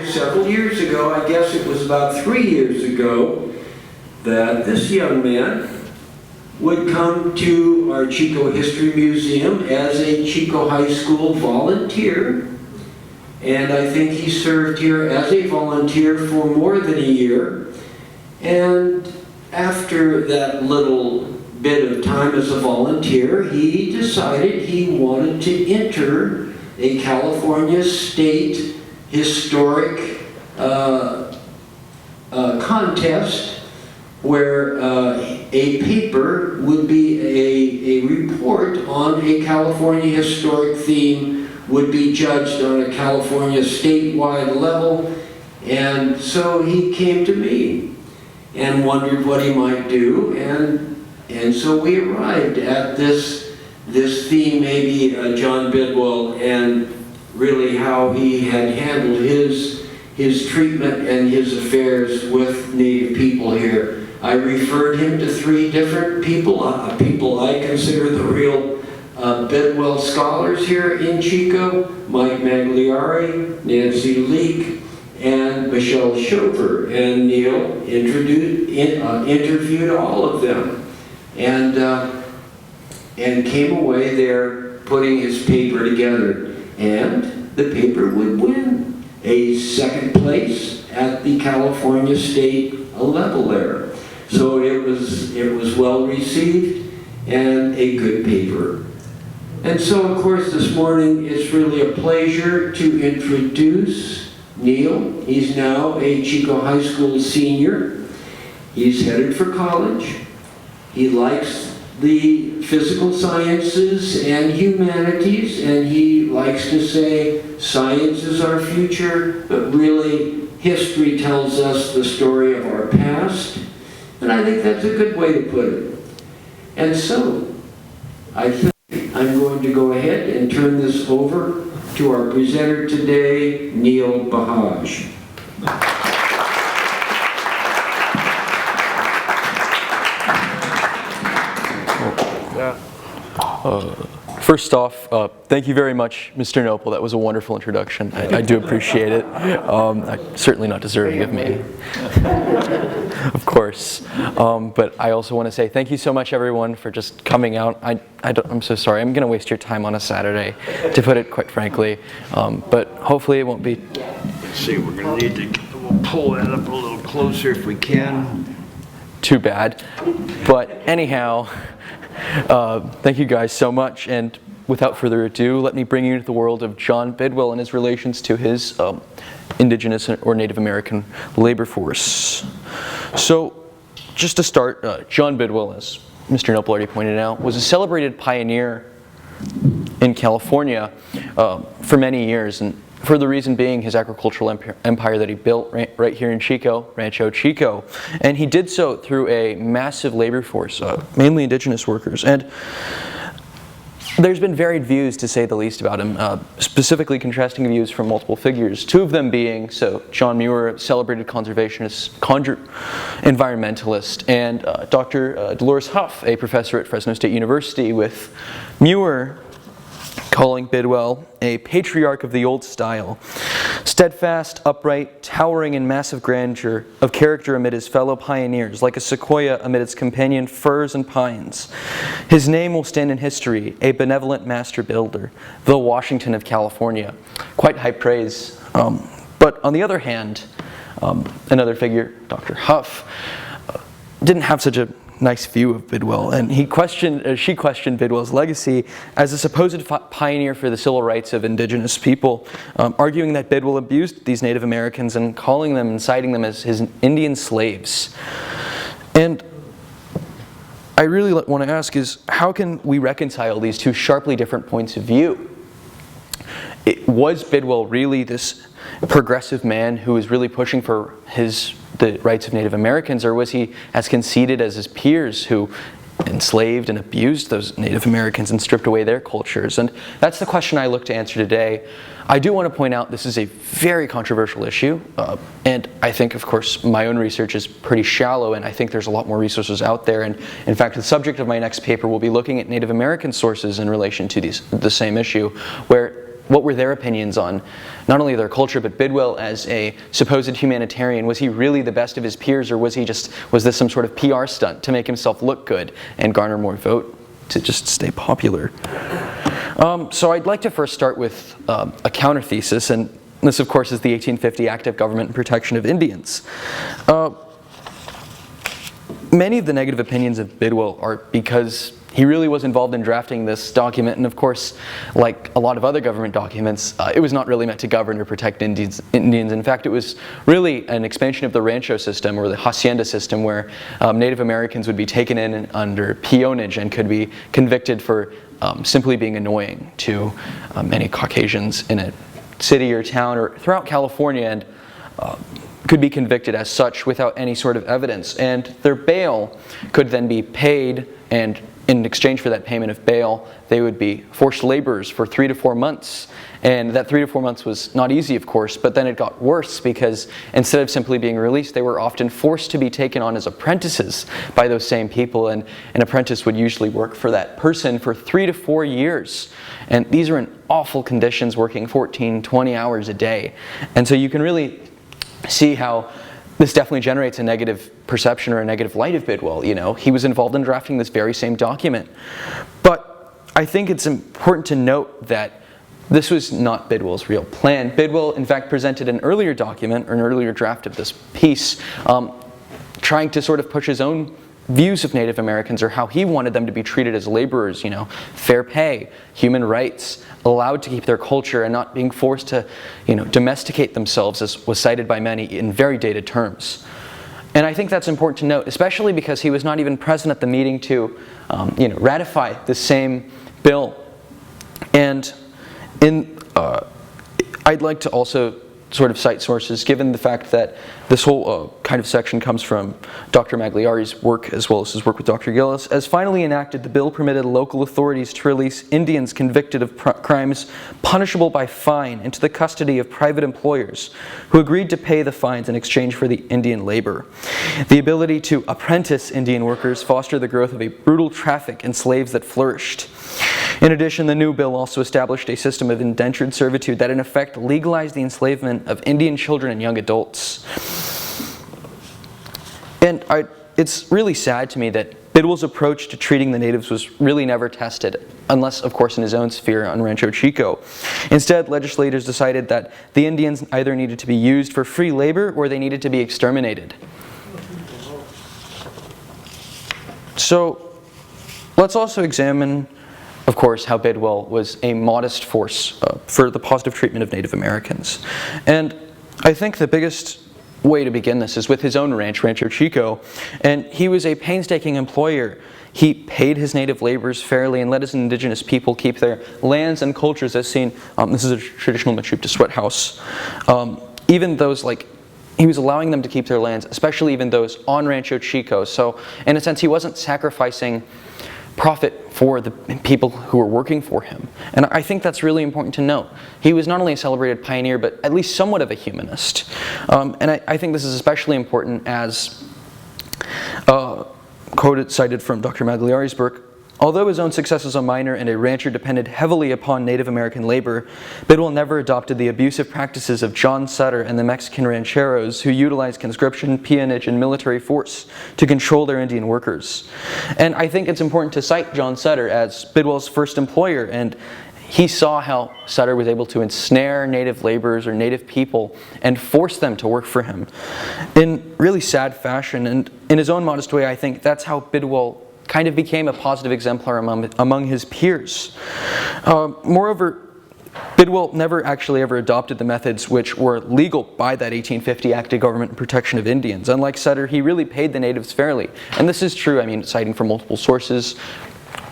several years ago, I guess it was about 3 years ago, that this young man would come to our Chico History Museum as a Chico High School volunteer. And I think he served here as a volunteer for more than a year. And after that little bit of time as a volunteer, he decided he wanted to enter a California State historic contest where a paper would be a report on a California historic theme, would be judged on a California statewide level. And so he came to me and wondered what he might do, and so we arrived at this theme, maybe John Bidwell, and really how he had handled his treatment and his affairs with Native people here. I referred him to 3 different people, people I consider the real Bidwell scholars here in Chico: Mike Magliari, Nancy Leake, and Michelle Shover. And Neil interviewed all of them, and came away there putting his paper together. And the paper would win a 2nd place at the California State level there. So it was well received and a good paper. And so, of course, this morning it's really a pleasure to introduce Neil. He's now a Chico High School senior. He's headed for college. He likes the physical sciences and humanities, and he likes to say science is our future, but really history tells us the story of our past. And I think that's a good way to put it. And so, I think I'm going to go ahead and turn this over to our presenter today, Neil Bajaj. First off, thank you very much, Mr. Nopal. That was a wonderful introduction. I do appreciate it. Certainly not deserving of me, of course. But I also want to say thank you so much, everyone, for just coming out. I'm so sorry. I'm going to waste your time on a Saturday, to put it quite frankly. But hopefully it won't be. Let's see, we're going to need to pull that up a little closer if we can. Too bad. But anyhow, thank you guys so much, and without further ado, let me bring you into the world of John Bidwell and his relations to his indigenous or Native American labor force. So, just to start, John Bidwell, as Mr. Nopal already pointed out, was a celebrated pioneer in California for many years, and for the reason being his agricultural empire that he built right here in Chico, Rancho Chico. And he did so through a massive labor force, mainly indigenous workers. And there's been varied views, to say the least, about him, specifically contrasting views from multiple figures. 2 of them being, John Muir, celebrated conservationist, environmentalist, and Dr. Dolores Huff, a professor at Fresno State University, with Muir calling Bidwell a patriarch of the old style, steadfast, upright, towering in massive grandeur of character amid his fellow pioneers, like a sequoia amid its companion firs and pines. His name will stand in history, a benevolent master builder, the Washington of California. Quite high praise. But on the other hand, another figure, Dr. Huff, didn't have such a nice view of Bidwell, and she questioned Bidwell's legacy as a supposed pioneer for the civil rights of indigenous people, arguing that Bidwell abused these Native Americans and calling them and citing them as his Indian slaves. And I really want to ask is, how can we reconcile these 2 sharply different points of view? Was Bidwell really this progressive man who was really pushing for the rights of Native Americans, or was he as conceited as his peers who enslaved and abused those Native Americans and stripped away their cultures? And that's the question I look to answer today. I do want to point out this is a very controversial issue, and I think, of course, my own research is pretty shallow, and I think there's a lot more resources out there. And in fact, the subject of my next paper will be looking at Native American sources in relation to the same issue, where what were their opinions on not only their culture, but Bidwell as a supposed humanitarian? Was he really the best of his peers, or was this some sort of PR stunt to make himself look good and garner more vote to just stay popular? So I'd like to first start with a counter thesis, and this, of course, is the 1850 Act of Government and Protection of Indians. Many of the negative opinions of Bidwell are because he really was involved in drafting this document, and of course, like a lot of other government documents, it was not really meant to govern or protect Indians. In fact, it was really an expansion of the rancho system, or the hacienda system, where Native Americans would be taken in under peonage and could be convicted for simply being annoying to many Caucasians in a city or town or throughout California, and could be convicted as such without any sort of evidence. And their bail could then be paid, and in exchange for that payment of bail, they would be forced laborers for 3 to 4 months. And that 3 to 4 months was not easy, of course, but then it got worse, because instead of simply being released, they were often forced to be taken on as apprentices by those same people, and an apprentice would usually work for that person for 3 to 4 years. And these are in awful conditions, working 14, 20 hours a day. And so you can really see how this definitely generates a negative perception or a negative light of Bidwell. You know, he was involved in drafting this very same document. But I think it's important to note that this was not Bidwell's real plan. Bidwell, in fact, presented an earlier document, or an earlier draft of this piece, trying to sort of push his own views of Native Americans, or how he wanted them to be treated as laborers, you know, fair pay, human rights, allowed to keep their culture, and not being forced to, you know, domesticate themselves, as was cited by many in very dated terms. And I think that's important to note, especially because he was not even present at the meeting to, ratify the same bill. And I'd like to also sort of cite sources, given the fact that this whole kind of section comes from Dr. Magliari's work, as well as his work with Dr. Gillis. As finally enacted, the bill permitted local authorities to release Indians convicted of crimes punishable by fine into the custody of private employers who agreed to pay the fines in exchange for the Indian labor. The ability to apprentice Indian workers fostered the growth of a brutal traffic in slaves that flourished. In addition, the new bill also established a system of indentured servitude that in effect legalized the enslavement of Indian children and young adults. And it's really sad to me that Bidwell's approach to treating the natives was really never tested, unless, of course, in his own sphere on Rancho Chico. Instead, legislators decided that the Indians either needed to be used for free labor or they needed to be exterminated. So, let's also examine, of course, how Bidwell was a modest force for the positive treatment of Native Americans. And I think the biggest way to begin this is with his own ranch, Rancho Chico. And he was a painstaking employer. He paid his native laborers fairly and let his indigenous people keep their lands and cultures, as seen. This is a traditional Mechoopda sweat house. Even those, he was allowing them to keep their lands, especially even those on Rancho Chico. So, in a sense, he wasn't sacrificing profit for the people who were working for him. And I think that's really important to note. He was not only a celebrated pioneer, but at least somewhat of a humanist. And I think this is especially important as cited from Dr. Magliari's book. Although his own success as a miner and a rancher depended heavily upon Native American labor, Bidwell never adopted the abusive practices of John Sutter and the Mexican rancheros who utilized conscription, peonage, and military force to control their Indian workers. And I think it's important to cite John Sutter as Bidwell's first employer, and he saw how Sutter was able to ensnare native laborers or native people and force them to work for him in really sad fashion. And in his own modest way, I think that's how Bidwell kind of became a positive exemplar among his peers. Moreover, Bidwell never actually ever adopted the methods which were legal by that 1850 Act of Government and Protection of Indians. Unlike Sutter, he really paid the natives fairly. And this is true, citing from multiple sources,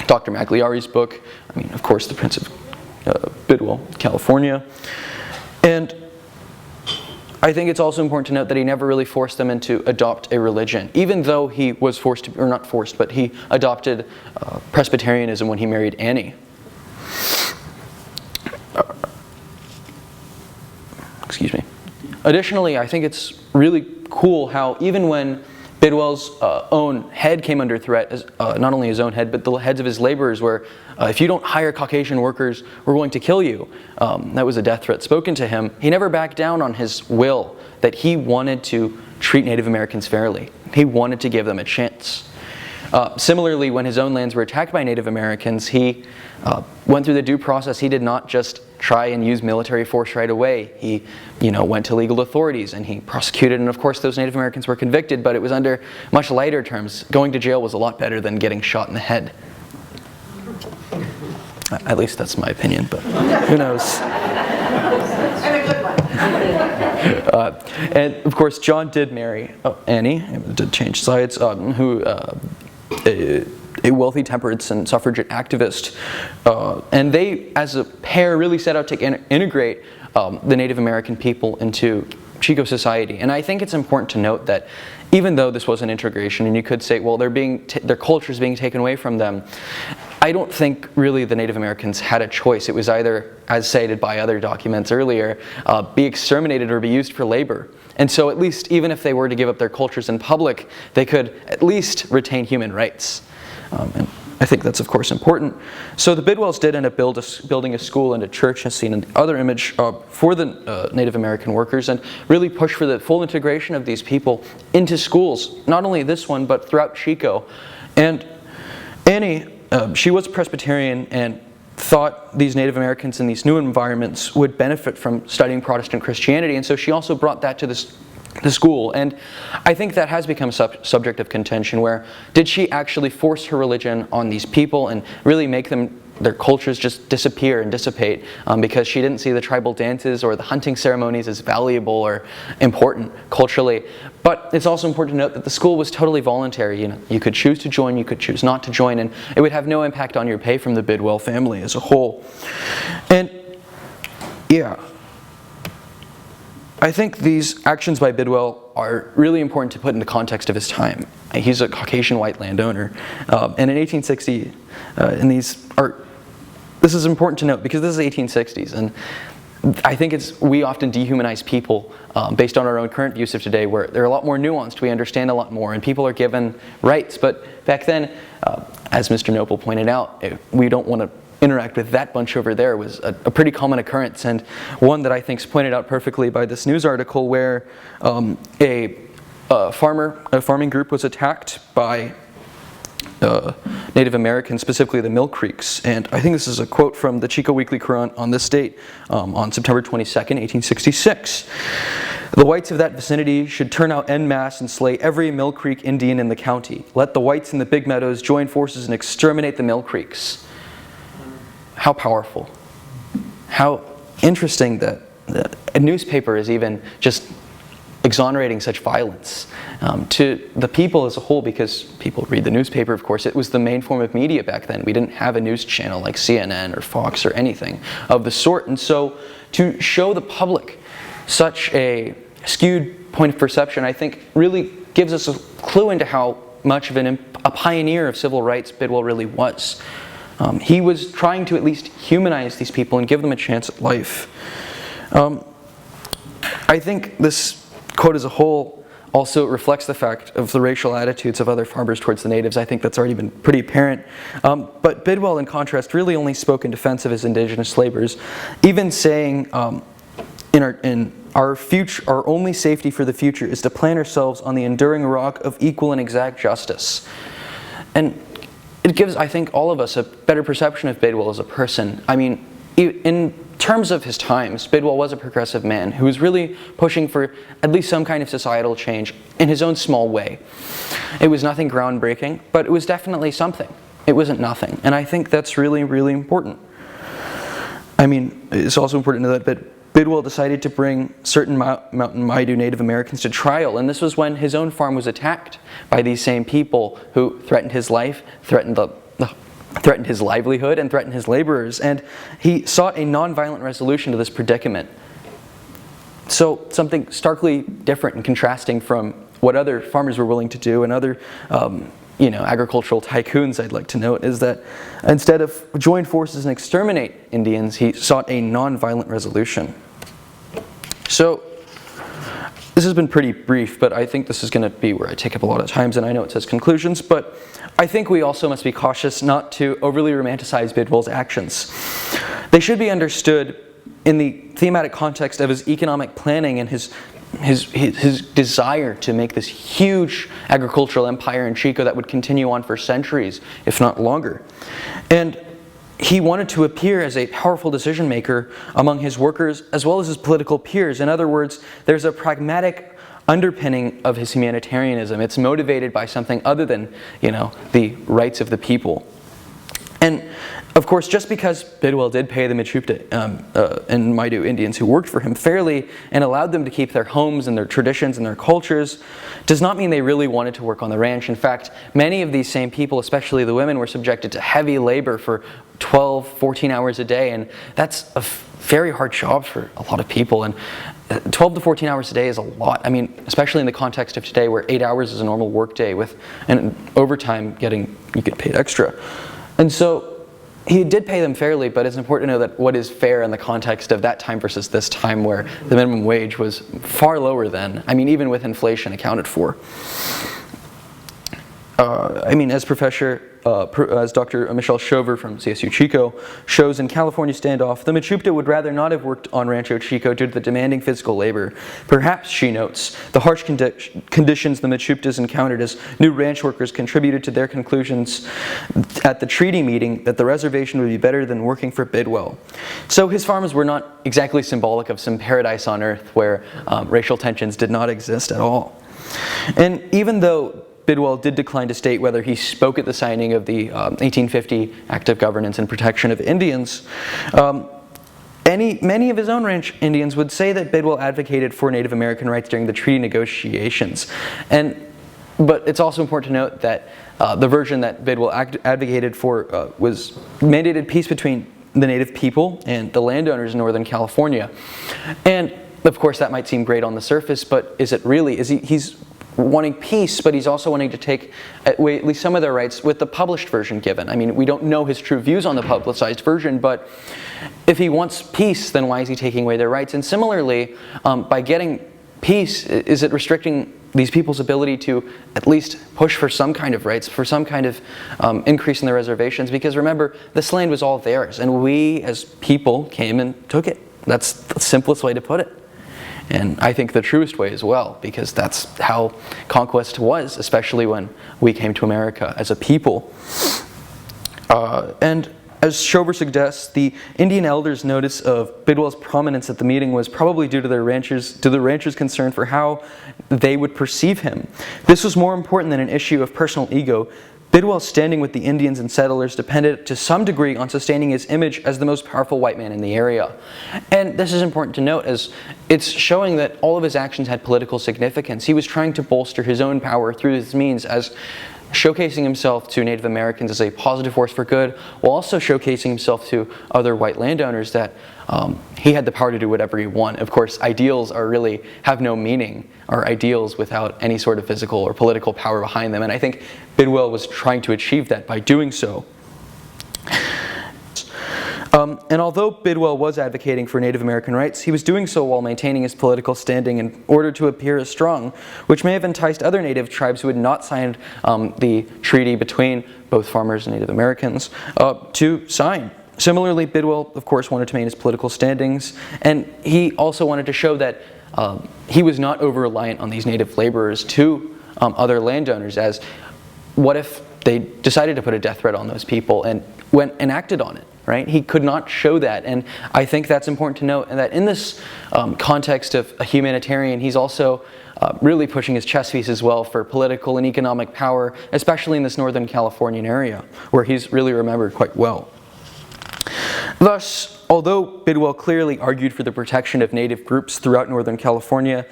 Dr. Magliari's book, of course, the Prince of Bidwell, California. And I think it's also important to note that he never really forced them into adopt a religion, even though he was forced to, or not forced, but he adopted Presbyterianism when he married Annie. Excuse me. Additionally, I think it's really cool how even when Bidwell's own head came under threat, as, not only his own head, but the heads of his laborers were, if you don't hire Caucasian workers, we're going to kill you. That was a death threat spoken to him. He never backed down on his will that he wanted to treat Native Americans fairly. He wanted to give them a chance. Similarly, when his own lands were attacked by Native Americans, he went through the due process. He did not just try and use military force right away. He, went to legal authorities and he prosecuted, and of course those Native Americans were convicted, but it was under much lighter terms. Going to jail was a lot better than getting shot in the head. At least that's my opinion, but who knows? And a good one. And of course, John did marry Annie, did change sides, who a wealthy temperance and suffragette activist, and they, as a pair, really set out to integrate the Native American people into Chico society. And I think it's important to note that even though this was an integration, and you could say, well, their culture is being taken away from them, I don't think really the Native Americans had a choice. It was either, as cited by other documents earlier, be exterminated or be used for labor. And so at least, even if they were to give up their cultures in public, they could at least retain human rights. And I think that's, of course, important. So the Bidwells did end up building a school and a church, as seen in the other image, for the Native American workers, and really push for the full integration of these people into schools, not only this one, but throughout Chico. And Annie, she was Presbyterian and thought these Native Americans in these new environments would benefit from studying Protestant Christianity, and so she also brought that to the school. And I think that has become subject of contention, where did she actually force her religion on these people and really make their cultures just disappear and dissipate because she didn't see the tribal dances or the hunting ceremonies as valuable or important culturally. But it's also important to note that the school was totally voluntary. You could choose to join, you could choose not to join, and it would have no impact on your pay from the Bidwell family as a whole. And yeah, I think these actions by Bidwell are really important to put into context of his time. He's a Caucasian white landowner, and in 1860, this is important to note because this is 1860s, and I think we often dehumanize people based on our own current views of today, where they're a lot more nuanced, we understand a lot more, and people are given rights. But back then, as Mr. Noble pointed out, we don't want to interact with that bunch over there was a pretty common occurrence, and one that I think is pointed out perfectly by this news article where a farming group was attacked by Native Americans, specifically the Mill Creeks. And I think this is a quote from the Chico Weekly Courant on this date, on September 22nd, 1866. The whites of that vicinity should turn out en masse and slay every Mill Creek Indian in the county. Let the whites in the Big Meadows join forces and exterminate the Mill Creeks. How powerful. How interesting that a newspaper is even just exonerating such violence to the people as a whole, because people read the newspaper, of course. It was the main form of media back then. We didn't have a news channel like CNN or Fox or anything of the sort. And so to show the public such a skewed point of perception, I think really gives us a clue into how much of a pioneer of civil rights Bidwell really was. He was trying to at least humanize these people and give them a chance at life. I think this quote as a whole also reflects the fact of the racial attitudes of other farmers towards the natives. I think that's already been pretty apparent. But Bidwell, in contrast, really only spoke in defense of his indigenous laborers, even saying in our future, our only safety for the future is to plant ourselves on the enduring rock of equal and exact justice. And it gives, I think, all of us a better perception of Bidwell as a person. I mean, in terms of his times, Bidwell was a progressive man who was really pushing for at least some kind of societal change in his own small way. It was nothing groundbreaking, but it was definitely something. It wasn't nothing. And I think that's really, really important. I mean, it's also important to note that Bidwell decided to bring certain Mountain Maidu Native Americans to trial, and this was when his own farm was attacked by these same people who threatened his life, threatened his livelihood, and threatened his laborers, and he sought a nonviolent resolution to this predicament. So something starkly different and contrasting from what other farmers were willing to do and other agricultural tycoons, I'd like to note, is that instead of join forces and exterminate Indians, he sought a nonviolent resolution. So this has been pretty brief, but I think this is going to be where I take up a lot of times, and I know it says conclusions, but I think we also must be cautious not to overly romanticize Bidwell's actions. They should be understood in the thematic context of his economic planning and his desire to make this huge agricultural empire in Chico that would continue on for centuries, if not longer. And he wanted to appear as a powerful decision maker among his workers as well as his political peers. In other words, there's a pragmatic underpinning of his humanitarianism. It's motivated by something other than, the rights of the people. And of course, just because Bidwell did pay the Mechoopda and Maidu Indians who worked for him fairly and allowed them to keep their homes and their traditions and their cultures, does not mean they really wanted to work on the ranch. In fact, many of these same people, especially the women, were subjected to heavy labor for 12, 14 hours a day, and that's a very hard job for a lot of people. And 12 to 14 hours a day is a lot. I mean, especially in the context of today where 8 hours is a normal work day with an overtime you get paid extra. And so he did pay them fairly, but it's important to know that what is fair in the context of that time versus this time where the minimum wage was far lower then. I mean, even with inflation accounted for. As Dr. Michelle Shover from CSU Chico shows in California Standoff, the Mechoopda would rather not have worked on Rancho Chico due to the demanding physical labor. Perhaps, she notes, the harsh conditions the Mechoopdas encountered as new ranch workers contributed to their conclusions at the treaty meeting that the reservation would be better than working for Bidwell. So his farms were not exactly symbolic of some paradise on earth where racial tensions did not exist at all. And even though Bidwell did decline to state whether he spoke at the signing of the 1850 Act of Governance and Protection of Indians. Many of his own ranch Indians would say that Bidwell advocated for Native American rights during the treaty negotiations. But it's also important to note that the version that Bidwell advocated for was mandated peace between the Native people and the landowners in Northern California. And of course that might seem great on the surface, but is it really? He's wanting peace, but he's also wanting to take away at least some of their rights with the published version given. I mean, we don't know his true views on the publicized version, but if he wants peace, then why is he taking away their rights? And similarly, by getting peace, is it restricting these people's ability to at least push for some kind of rights, for some kind of increase in their reservations? Because remember, this land was all theirs, and we as people came and took it. That's the simplest way to put it. And I think the truest way as well, because that's how conquest was, especially when we came to America as a people. And as Shover suggests, the Indian elders' notice of Bidwell's prominence at the meeting was probably due to the ranchers' concern for how they would perceive him. This was more important than an issue of personal ego. Bidwell's standing with the Indians and settlers depended to some degree on sustaining his image as the most powerful white man in the area. And this is important to note as it's showing that all of his actions had political significance. He was trying to bolster his own power through this means as showcasing himself to Native Americans as a positive force for good, while also showcasing himself to other white landowners that he had the power to do whatever he wanted. Of course, ideals have no meaning, are ideals without any sort of physical or political power behind them. And I think Bidwell was trying to achieve that by doing so. And although Bidwell was advocating for Native American rights, he was doing so while maintaining his political standing in order to appear as strong, which may have enticed other Native tribes who had not signed the treaty between both farmers and Native Americans to sign. Similarly, Bidwell, of course, wanted to maintain his political standings, and he also wanted to show that he was not over-reliant on these Native laborers to other landowners, as what if they decided to put a death threat on those people and went and acted on it? Right? He could not show that, and I think that's important to note, and that in this context of a humanitarian, he's also really pushing his chess piece as well for political and economic power, especially in this Northern Californian area, where he's really remembered quite well. Thus, although Bidwell clearly argued for the protection of Native groups throughout Northern California,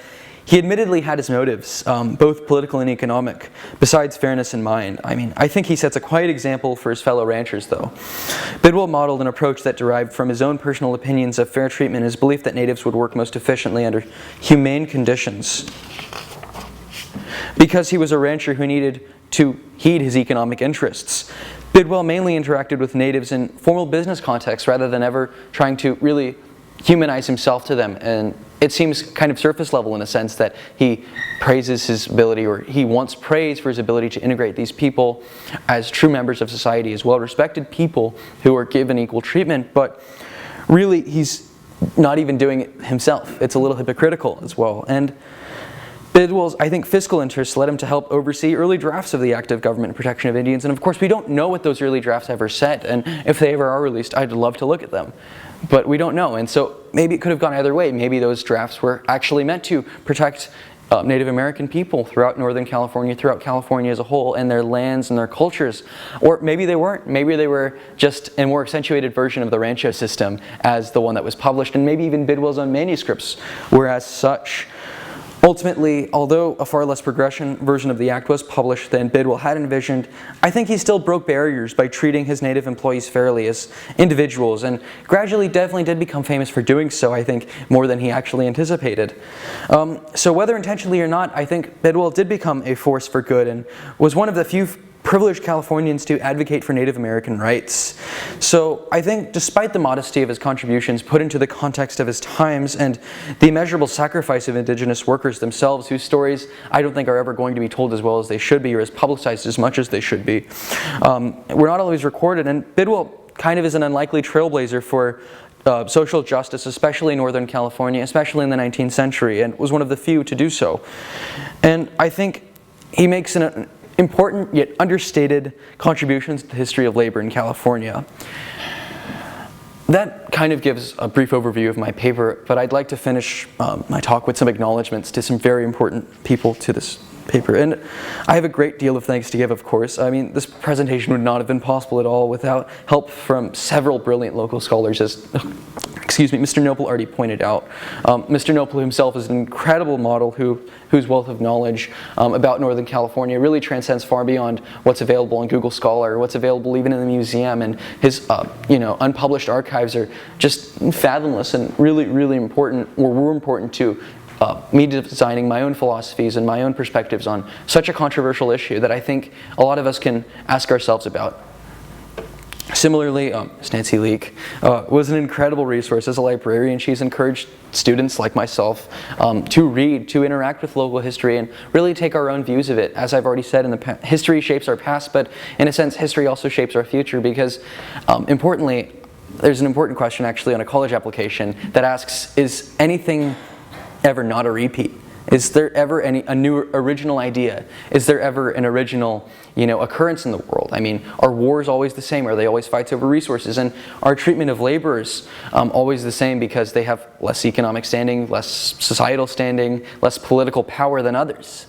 he admittedly had his motives, both political and economic, besides fairness in mind. I mean, I think he sets a quiet example for his fellow ranchers, though. Bidwell modeled an approach that derived from his own personal opinions of fair treatment and his belief that natives would work most efficiently under humane conditions. Because he was a rancher who needed to heed his economic interests, Bidwell mainly interacted with natives in formal business contexts rather than ever trying to really humanize himself to them, and it seems kind of surface level in a sense that he praises his ability, or he wants praise for his ability to integrate these people as true members of society, as well-respected people who are given equal treatment, but really he's not even doing it himself. It's a little hypocritical as well. And Bidwell's, I think, fiscal interests led him to help oversee early drafts of the Act of Government and Protection of Indians, and of course we don't know what those early drafts ever said, and if they ever are released, I'd love to look at them. But we don't know, and so maybe it could have gone either way. Maybe those drafts were actually meant to protect Native American people throughout Northern California, throughout California as a whole, and their lands and their cultures. Or maybe they weren't. Maybe they were just a more accentuated version of the Rancho system as the one that was published, and maybe even Bidwell's own manuscripts were as such. Ultimately, although a far less progressive version of the Act was published than Bidwell had envisioned, I think he still broke barriers by treating his Native employees fairly as individuals, and gradually definitely did become famous for doing so, I think, more than he actually anticipated. So whether intentionally or not, I think Bidwell did become a force for good and was one of the few privileged Californians to advocate for Native American rights. So I think despite the modesty of his contributions put into the context of his times and the immeasurable sacrifice of indigenous workers themselves, whose stories I don't think are ever going to be told as well as they should be or as publicized as much as they should be, were not always recorded. And Bidwell kind of is an unlikely trailblazer for social justice, especially in Northern California, especially in the 19th century, and was one of the few to do so. And I think he makes an important yet understated contributions to the history of labor in California. That kind of gives a brief overview of my paper, but I'd like to finish my talk with some acknowledgments to some very important people to this paper. And I have a great deal of thanks to give, of course. I mean, this presentation would not have been possible at all without help from several brilliant local scholars, as Mr. Nopal already pointed out. Mr. Nopal himself is an incredible model whose wealth of knowledge about Northern California really transcends far beyond what's available on Google Scholar, what's available even in the museum, and his unpublished archives are just fathomless and really, really important, or were important to me designing my own philosophies and my own perspectives on such a controversial issue that I think a lot of us can ask ourselves about. Similarly, Ms. Nancy Leake was an incredible resource as a librarian. She's encouraged students like myself to read, to interact with local history, and really take our own views of it. As I've already said, history shapes our past, but in a sense, history also shapes our future because, importantly, there's an important question actually on a college application that asks, is anything ever not a repeat? Is there ever a new original idea? Is there ever an original, occurrence in the world? I mean, are wars always the same? Are they always fights over resources? And are treatment of laborers always the same because they have less economic standing, less societal standing, less political power than others?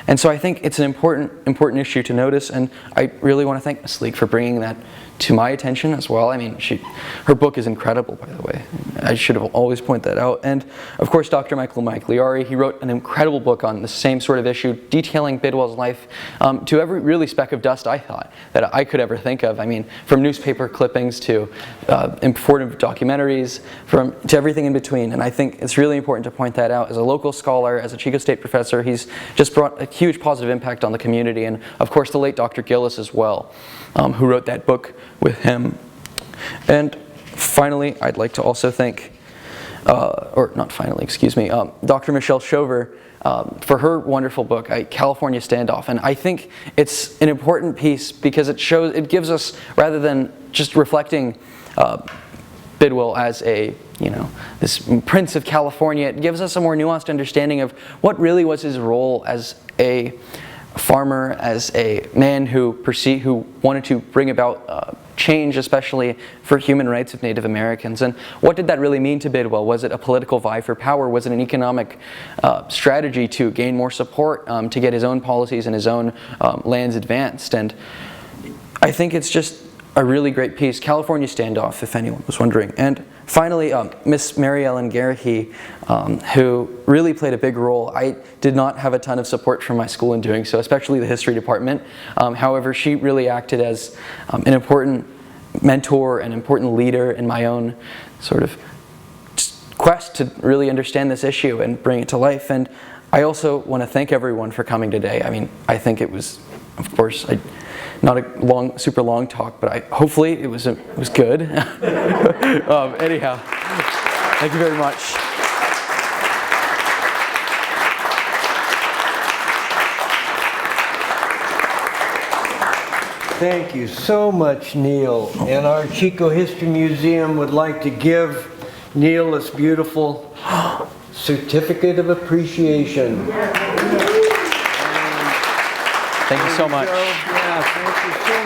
And so I think it's an important issue to notice, and I really want to thank Ms. Leake for bringing that to my attention as well. I mean, her book is incredible, by the way. I should have always pointed that out. And of course, Dr. Michael Magliari, he wrote an incredible book on the same sort of issue, detailing Bidwell's life to every really speck of dust I thought that I could ever think of. I mean, from newspaper clippings to informative documentaries, to everything in between. And I think it's really important to point that out. As a local scholar, as a Chico State professor, he's just brought a huge positive impact on the community. And of course, the late Dr. Gillis as well, who wrote that book with him. And finally, I'd like to also thank, Dr. Michelle Shover for her wonderful book, California Standoff. And I think it's an important piece because it gives us, rather than just reflecting Bidwell as this Prince of California, it gives us a more nuanced understanding of what really was his role as a farmer, as a man who wanted to bring about change, especially for human rights of Native Americans. And what did that really mean to Bidwell? Was it a political vie for power? Was it an economic strategy to gain more support, to get his own policies and his own lands advanced? And I think it's just a really great piece, California Standoff, if anyone was wondering. And finally, Miss Mary Ellen Garrihy, who really played a big role. I did not have a ton of support from my school in doing so, especially the history department. However, she really acted as an important mentor, an important leader in my own sort of quest to really understand this issue and bring it to life. And I also want to thank everyone for coming today. I mean, I think it was, of course, not a super long talk, but hopefully it was good. Anyhow. Thank you very much. Thank you so much, Neil. And our Chico History Museum would like to give Neil this beautiful certificate of appreciation. Thank you so much. Yeah, thank you so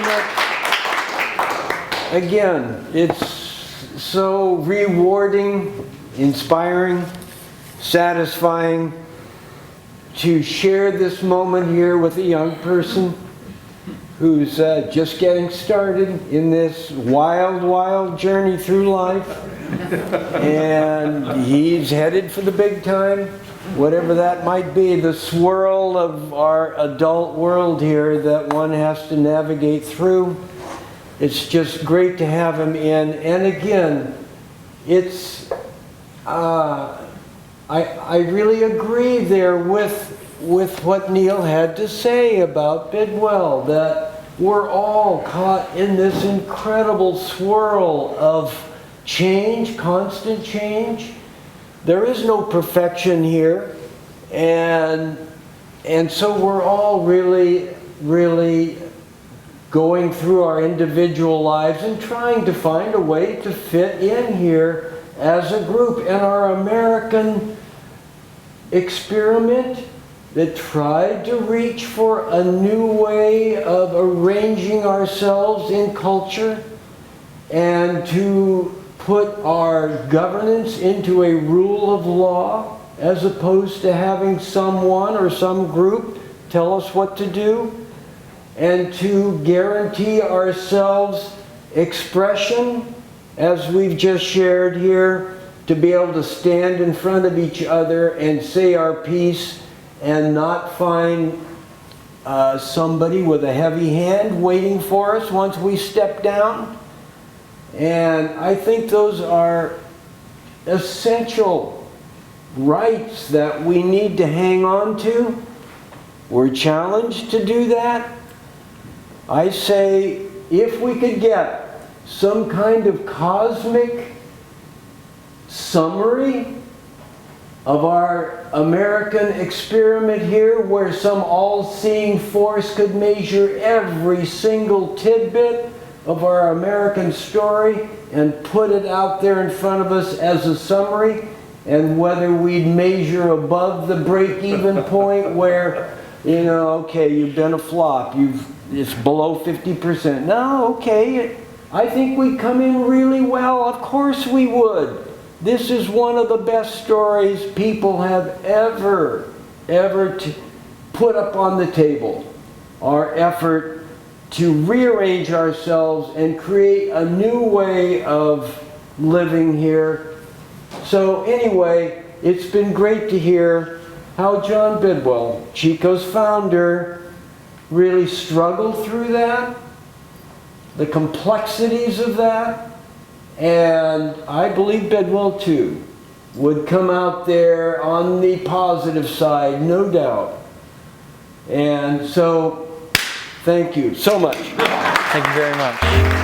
much. Again, it's so rewarding, inspiring, satisfying to share this moment here with a young person who's just getting started in this wild, wild journey through life. And he's headed for the big time, whatever that might be, the swirl of our adult world here that one has to navigate through. It's just great to have him in. And again, it's, I really agree there with what Neil had to say about Bidwell, that we're all caught in this incredible swirl of change, constant change. There is no perfection here, and so we're all really going through our individual lives and trying to find a way to fit in here as a group. And our American experiment that tried to reach for a new way of arranging ourselves in culture and to put our governance into a rule of law as opposed to having someone or some group tell us what to do, and to guarantee ourselves expression, as we've just shared here, to be able to stand in front of each other and say our piece and not find somebody with a heavy hand waiting for us once we step down. And I think those are essential rights that we need to hang on to. We're challenged to do that. I say, if we could get some kind of cosmic summary of our American experiment here, where some all-seeing force could measure every single tidbit of our American story and put it out there in front of us as a summary, and whether we'd measure above the break-even point where, you know, okay, you've been a flop, it's below 50%. No, okay, I think we'd come in really well. Of course we would. This is one of the best stories people have ever put up on the table. Our effort to rearrange ourselves and create a new way of living here. So anyway, it's been great to hear how John Bidwell, Chico's founder, really struggled through that, the complexities of that. And I believe Bidwell, too, would come out there on the positive side, no doubt. And so, thank you so much. Thank you very much.